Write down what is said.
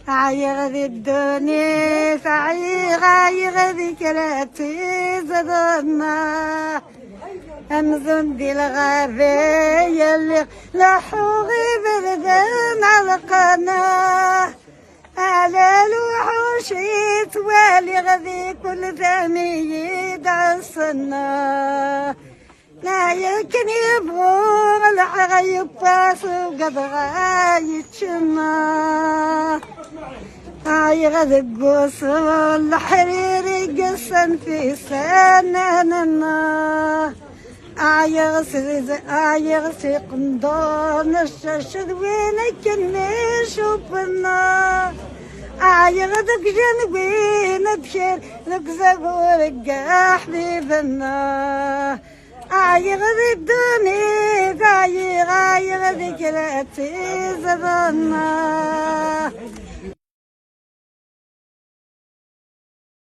عايغ ذي الدنيا عايغ ذي كراتي زدنا أمزن دي الغابة يلي لحوغي بردان على القناة على الوحوشي توالي غذي كل ثاني يدعسنا لا يمكن يبغوا العغيب باس وقد غايتشنا عايغ ذي القصر الحريري قسن في سناننا عايغ سي قندون الشاشد وينك نشوفنا عايغ ذك جنبين بشير ذك زبورك حبيبنا عايغ ذي الدنيا عايغ ذي كراتي زبنا